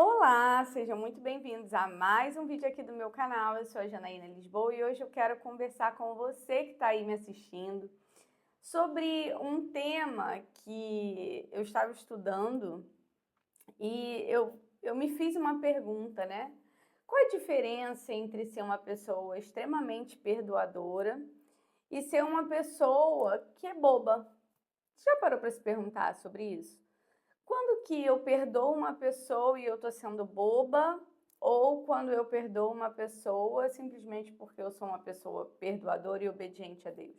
Olá, sejam muito bem-vindos a mais um vídeo aqui do meu canal. Eu sou a Janaína Lisboa e hoje eu quero conversar com você que está aí me assistindo sobre um tema que eu estava estudando e eu me fiz uma pergunta, né? Qual a diferença entre ser uma pessoa extremamente perdoadora e ser uma pessoa que é boba? Você já parou para se perguntar sobre isso? Quando que eu perdoo uma pessoa e eu tô sendo boba, ou quando eu perdoo uma pessoa simplesmente porque eu sou uma pessoa perdoadora e obediente a Deus?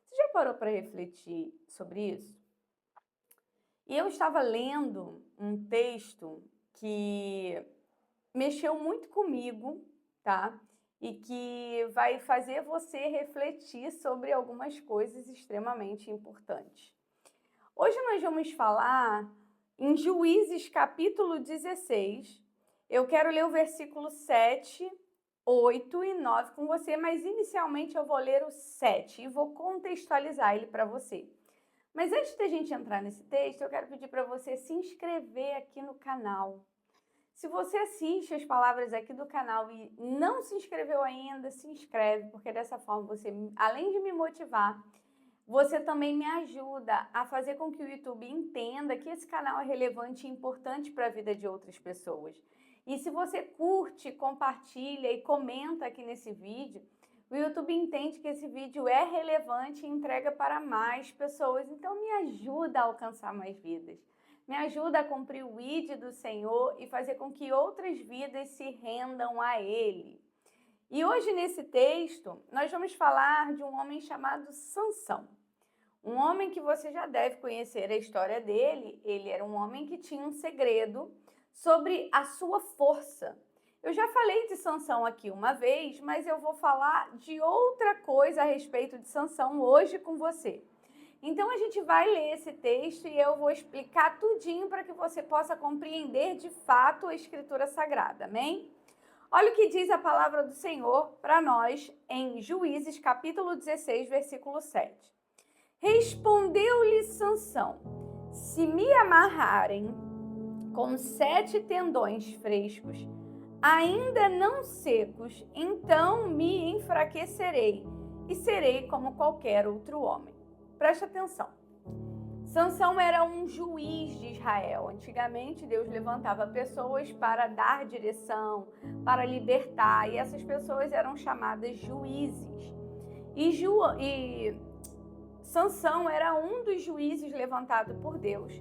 Você já parou para refletir sobre isso? E eu estava lendo um texto que mexeu muito comigo, tá? E que vai fazer você refletir sobre algumas coisas extremamente importantes. Hoje nós vamos falar em Juízes capítulo 16. Eu quero ler o versículo 7, 8 e 9 com você, mas inicialmente eu vou ler o 7 e vou contextualizar ele para você. Mas antes da gente entrar nesse texto, eu quero pedir para você se inscrever aqui no canal. Se você assiste as palavras aqui do canal e não se inscreveu ainda, se inscreve, porque dessa forma você, além de me motivar, você também me ajuda a fazer com que o YouTube entenda que esse canal é relevante e importante para a vida de outras pessoas. E se você curte, compartilha e comenta aqui nesse vídeo, o YouTube entende que esse vídeo é relevante e entrega para mais pessoas. Então me ajuda a alcançar mais vidas. Me ajuda a cumprir o ID do Senhor e fazer com que outras vidas se rendam a Ele. E hoje nesse texto, nós vamos falar de um homem chamado Sansão. Um homem que você já deve conhecer a história dele. Ele era um homem que tinha um segredo sobre a sua força. Eu já falei de Sansão aqui uma vez, mas eu vou falar de outra coisa a respeito de Sansão hoje com você. Então a gente vai ler esse texto e eu vou explicar tudinho para que você possa compreender de fato a Escritura Sagrada, amém? Olha o que diz a palavra do Senhor para nós em Juízes capítulo 16, versículo 7. Respondeu-lhe Sansão: se me amarrarem com 7 tendões frescos, ainda não secos, então me enfraquecerei e serei como qualquer outro homem. Preste atenção. Sansão era um juiz de Israel. Antigamente, Deus levantava pessoas para dar direção, para libertar, e essas pessoas eram chamadas juízes. E Sansão era um dos juízes levantado por Deus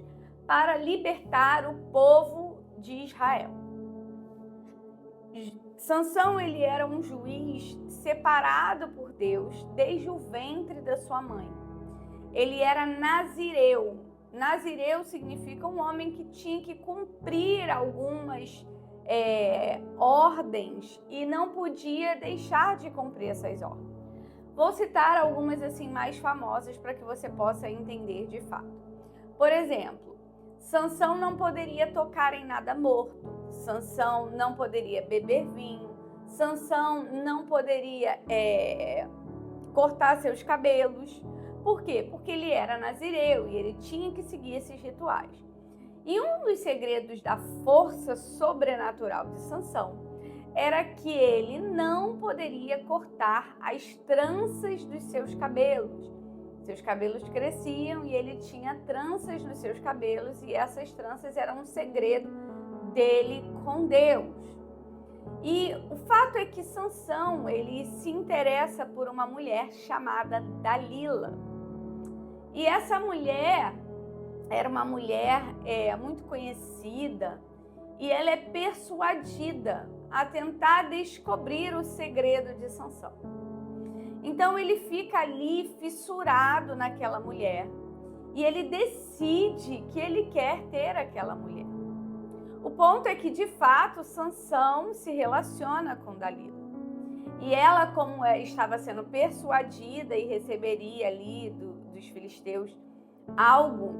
para libertar o povo de Israel. Sansão, ele era um juiz separado por Deus desde o ventre da sua mãe. Ele era nazireu. Nazireu significa um homem que tinha que cumprir algumas ordens e não podia deixar de cumprir essas ordens. Vou citar algumas assim mais famosas para que você possa entender de fato. Por exemplo, Sansão não poderia tocar em nada morto. Sansão não poderia beber vinho. Sansão não poderia cortar seus cabelos. Por quê? Porque ele era nazireu e ele tinha que seguir esses rituais. E um dos segredos da força sobrenatural de Sansão era que ele não poderia cortar as tranças dos seus cabelos. Seus cabelos cresciam e ele tinha tranças nos seus cabelos e essas tranças eram um segredo dele com Deus. E o fato é que Sansão, ele se interessa por uma mulher chamada Dalila. E essa mulher era uma mulher muito conhecida e ela é persuadida a tentar descobrir o segredo de Sansão. Então ele fica ali fissurado naquela mulher e ele decide que ele quer ter aquela mulher. O ponto é que, de fato, Sansão se relaciona com Dalila. E ela, como estava sendo persuadida e receberia ali dos filisteus algo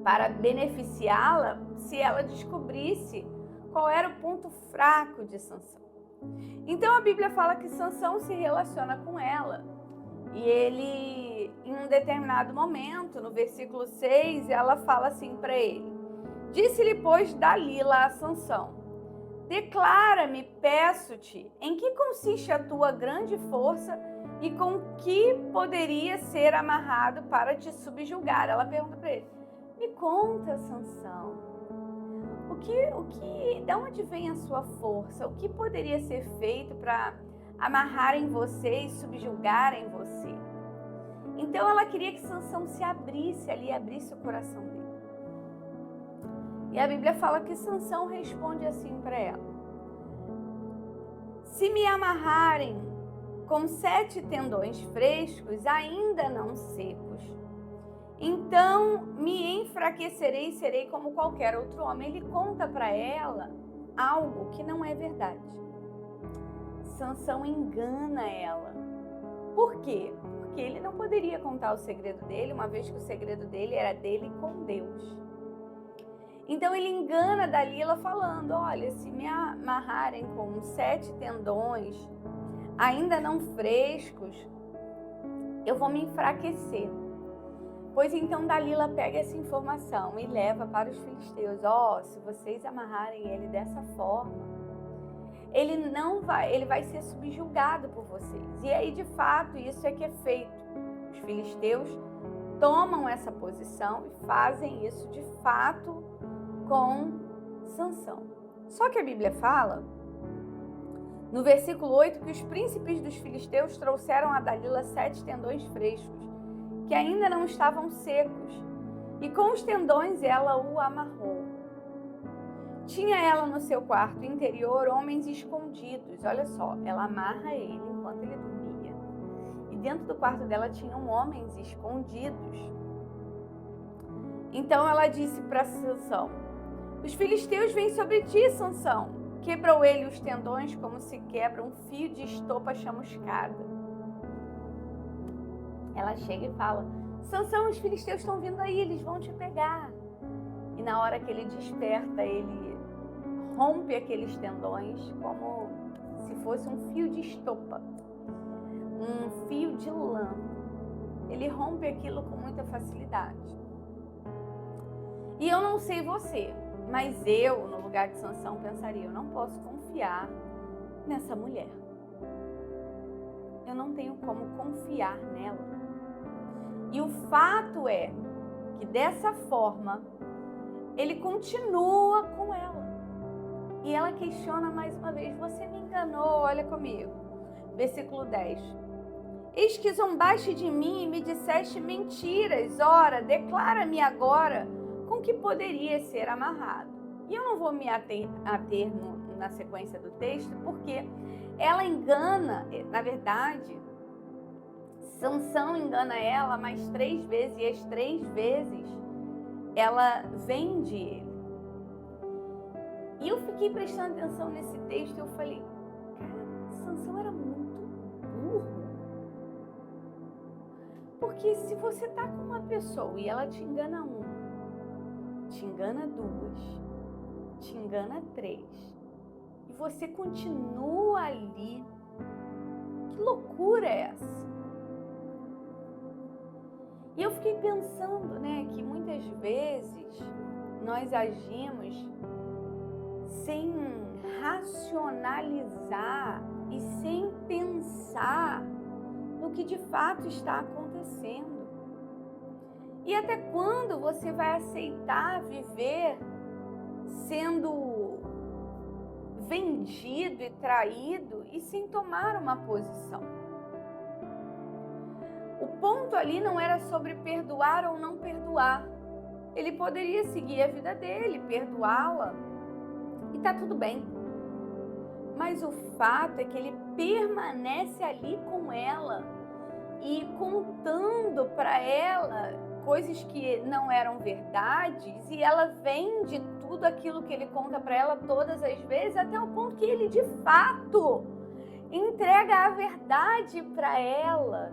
para beneficiá-la, se ela descobrisse qual era o ponto fraco de Sansão. Então a Bíblia fala que Sansão se relaciona com ela. E ele, em um determinado momento, no versículo 6, ela fala assim para ele: Disse-lhe, pois, Dalila a Sansão: declara-me, peço-te, em que consiste a tua grande força e com que poderia ser amarrado para te subjugar. Ela pergunta para ele: me conta, Sansão, da onde vem a sua força? O que poderia ser feito para amarrarem você e subjugarem você? Então ela queria que Sansão se abrisse ali, abrisse o coração dele. E a Bíblia fala que Sansão responde assim para ela: se me amarrarem com 7 tendões frescos, ainda não secos, então me enfraquecerei e serei como qualquer outro homem. Ele conta para ela algo que não é verdade. Sansão engana ela. Por quê? Porque ele não poderia contar o segredo dele, uma vez que o segredo dele era dele com Deus. Então ele engana Dalila falando: olha, se me amarrarem com 7 tendões, ainda não frescos, eu vou me enfraquecer. Pois então Dalila pega essa informação e leva para os filisteus: se vocês amarrarem ele dessa forma, ele vai ser subjugado por vocês. E aí, de fato, isso é que é feito. Os filisteus tomam essa posição e fazem isso de fato com Sansão. Só que a Bíblia fala, no versículo 8, que os príncipes dos filisteus trouxeram a Dalila 7 tendões frescos, que ainda não estavam secos, e com os tendões ela o amarrou. Tinha ela no seu quarto interior homens escondidos. Olha só, ela amarra ele enquanto ele dormia. E dentro do quarto dela tinham homens escondidos. Então ela disse para Sansão: os filisteus vêm sobre ti, Sansão. Quebrou ele os tendões como se quebra um fio de estopa chamuscada. Ela chega e fala: Sansão, os filisteus estão vindo aí, eles vão te pegar. E na hora que ele desperta, ele rompe aqueles tendões como se fosse um fio de estopa, um fio de lã. Ele rompe aquilo com muita facilidade. E eu não sei você, mas eu, no lugar de Sansão, pensaria: eu não posso confiar nessa mulher. Eu não tenho como confiar nela. E o fato é que dessa forma ele continua com ela. E ela questiona mais uma vez: você me enganou, olha comigo. Versículo 10. Eis que zombaste de mim e me disseste mentiras. Ora, declara-me agora com que poderia ser amarrado. E eu não vou me ater na sequência do texto, porque ela engana, na verdade, Sansão engana ela mais 3 vezes, e as 3 vezes ela vende ele. E eu fiquei prestando atenção nesse texto e eu falei: cara, Sansão era muito burro. Porque se você tá com uma pessoa e ela te engana 1, te engana 2, te engana 3, e você continua ali, que loucura é essa? E eu fiquei pensando, que muitas vezes nós agimos sem racionalizar e sem pensar no que de fato está acontecendo. E até quando você vai aceitar viver sendo vendido e traído e sem tomar uma posição? O ponto ali não era sobre perdoar ou não perdoar. Ele poderia seguir a vida dele, perdoá-la, e tá tudo bem. Mas o fato é que ele permanece ali com ela e contando para ela coisas que não eram verdades, e ela vende tudo aquilo que ele conta para ela todas as vezes, até o ponto que ele de fato entrega a verdade para ela.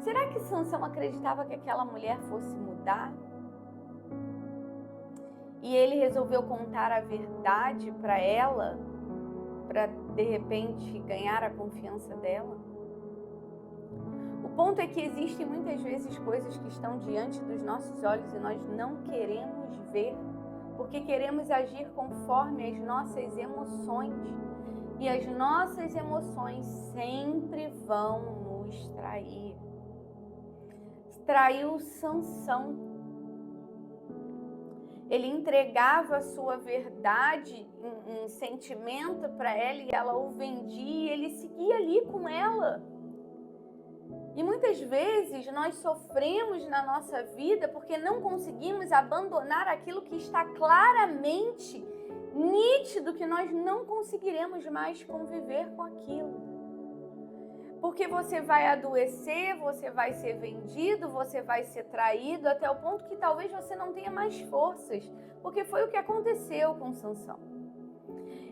Será que Sansão acreditava que aquela mulher fosse mudar? E ele resolveu contar a verdade para ela, para de repente ganhar a confiança dela? O ponto é que existem muitas vezes coisas que estão diante dos nossos olhos e nós não queremos ver. porque queremos agir conforme as nossas emoções. E as nossas emoções sempre vão nos trair. Traiu Sansão. Ele entregava a sua verdade em sentimento para ela e ela o vendia e ele seguia ali com ela. E muitas vezes nós sofremos na nossa vida porque não conseguimos abandonar aquilo que está claramente nítido que nós não conseguiremos mais conviver com aquilo. Porque você vai adoecer, você vai ser vendido, você vai ser traído até o ponto que talvez você não tenha mais forças, porque foi o que aconteceu com Sansão.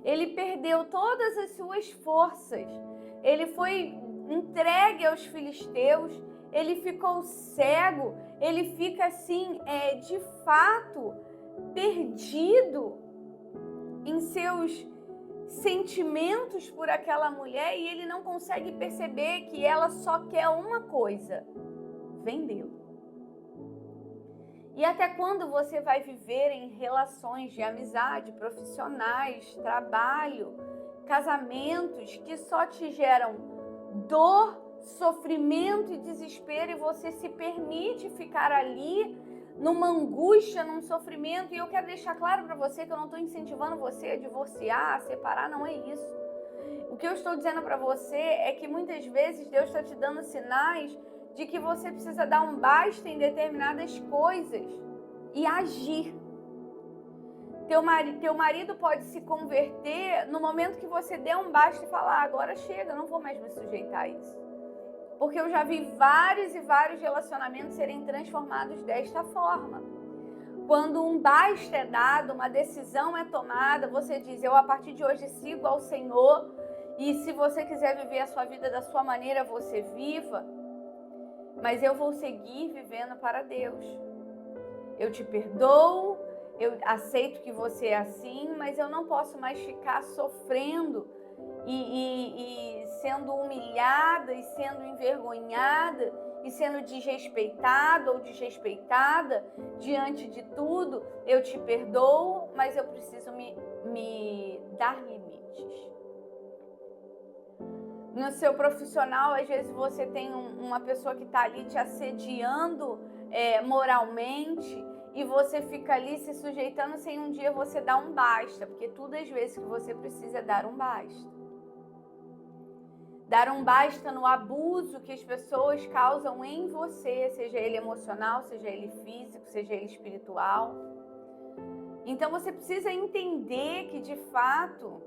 Ele perdeu todas as suas forças, ele foi entregue aos filisteus, ele ficou cego, ele fica assim, de fato, perdido em seus sentimentos por aquela mulher e ele não consegue perceber que ela só quer uma coisa: vendê-lo. E até quando você vai viver em relações de amizade, profissionais, trabalho, casamentos que só te geram dor, sofrimento e desespero e você se permite ficar ali numa angústia, num sofrimento? E eu quero deixar claro para você que eu não estou incentivando você a divorciar, a separar, não é isso. O que eu estou dizendo para você é que muitas vezes Deus está te dando sinais de que você precisa dar um basta em determinadas coisas e agir. Teu marido pode se converter no momento que você der um basta e falar: agora chega, não vou mais me sujeitar a isso. Porque eu já vi vários e vários relacionamentos serem transformados desta forma. Quando um basta é dado, uma decisão é tomada, você diz: eu a partir de hoje sigo ao Senhor, e se você quiser viver a sua vida da sua maneira, você viva, mas eu vou seguir vivendo para Deus. Eu te perdoo, eu aceito que você é assim, mas eu não posso mais ficar sofrendo e sendo humilhada e sendo envergonhada e sendo desrespeitada ou desrespeitada diante de tudo. Eu te perdoo, mas eu preciso me dar limites. No seu profissional, às vezes você tem uma pessoa que está ali te assediando moralmente e você fica ali se sujeitando sem um dia você dar um basta, porque tudo às vezes que você precisa é dar um basta. Dar um basta no abuso que as pessoas causam em você, seja ele emocional, seja ele físico, seja ele espiritual. Então você precisa entender que de fato,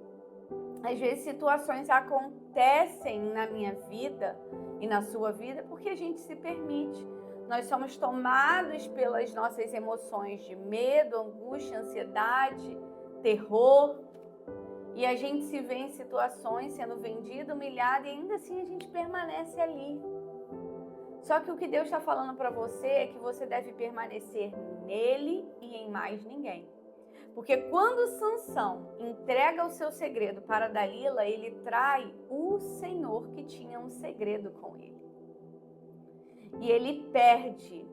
às vezes situações acontecem na minha vida e na sua vida porque a gente se permite. Nós somos tomados pelas nossas emoções de medo, angústia, ansiedade, terror. E a gente se vê em situações sendo vendido, humilhado, e ainda assim a gente permanece ali. Só que o que Deus está falando para você é que você deve permanecer nele e em mais ninguém. Porque quando Sansão entrega o seu segredo para Dalila, ele trai o Senhor que tinha um segredo com ele. E ele perde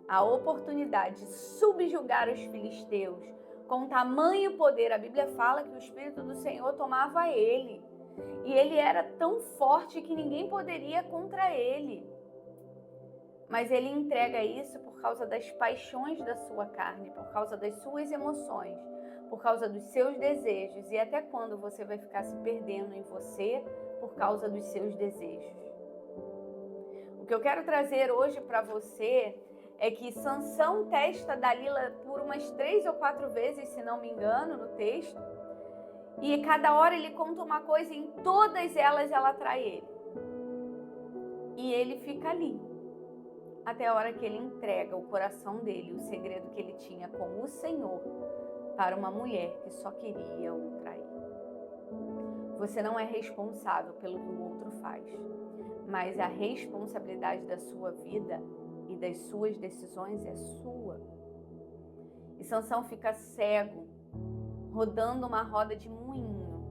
a oportunidade de subjugar os filisteus com tamanho poder. A Bíblia fala que o Espírito do Senhor tomava ele. E ele era tão forte que ninguém poderia contra ele. Mas ele entrega isso por causa das paixões da sua carne, por causa das suas emoções, por causa dos seus desejos. E até quando você vai ficar se perdendo em você por causa dos seus desejos? O que eu quero trazer hoje para você é que Sansão testa Dalila por umas 3 ou 4 vezes, se não me engano, no texto. E cada hora ele conta uma coisa e em todas elas ela trai ele. E ele fica ali, até a hora que ele entrega o coração dele, o segredo que ele tinha com o Senhor, para uma mulher que só queria o trair. Você não é responsável pelo que o outro faz, mas a responsabilidade da sua vida e das suas decisões é sua. E Sansão fica cego, rodando uma roda de moinho,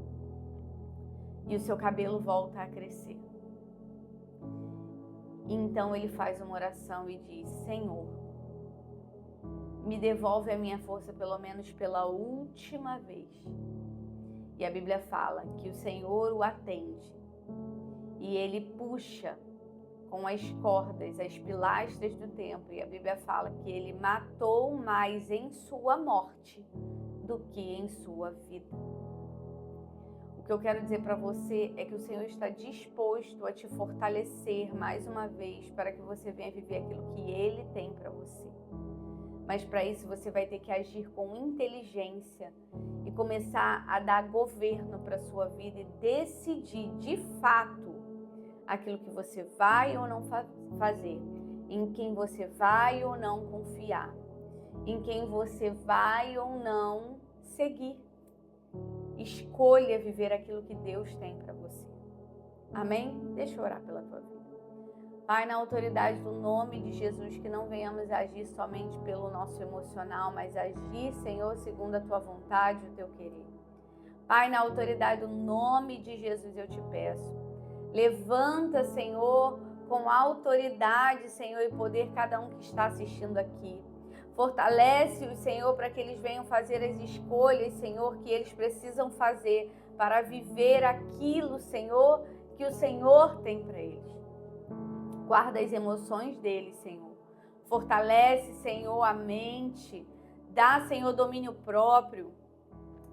e o seu cabelo volta a crescer. Então ele faz uma oração e diz: Senhor, me devolve a minha força pelo menos pela última vez. E a Bíblia fala que o Senhor o atende e ele puxa com as cordas, as pilastras do templo. E a Bíblia fala que ele matou mais em sua morte do que em sua vida. O que eu quero dizer para você é que o Senhor está disposto a te fortalecer mais uma vez para que você venha viver aquilo que Ele tem para você. Mas para isso você vai ter que agir com inteligência e começar a dar governo para a sua vida e decidir de fato aquilo que você vai ou não fazer, em quem você vai ou não confiar, em quem você vai ou não seguir. Escolha viver aquilo que Deus tem para você. Amém? Deixa eu orar pela tua vida. Pai, na autoridade do nome de Jesus, que não venhamos agir somente pelo nosso emocional, mas agir, Senhor, segundo a tua vontade e o teu querer. Pai, na autoridade do nome de Jesus, eu te peço. Levanta, Senhor, com autoridade, Senhor, e poder cada um que está assistindo aqui. Fortalece-os, Senhor, para que eles venham fazer as escolhas, Senhor, que eles precisam fazer para viver aquilo, Senhor, que o Senhor tem para eles. Guarda as emoções deles, Senhor. Fortalece, Senhor, a mente. Dá, Senhor, domínio próprio.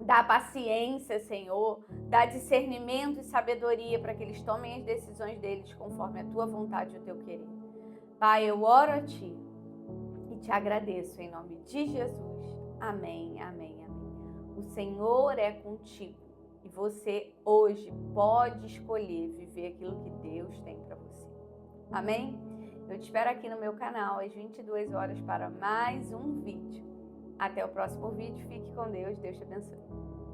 Dá paciência, Senhor. Dá discernimento e sabedoria para que eles tomem as decisões deles conforme a tua vontade e o teu querer. Pai, eu oro a ti e te agradeço em nome de Jesus. Amém, amém, amém. O Senhor é contigo e você hoje pode escolher viver aquilo que Deus tem para você. Amém? Eu te espero aqui no meu canal às 22 horas para mais um vídeo. Até o próximo vídeo. Fique com Deus. Deus te abençoe.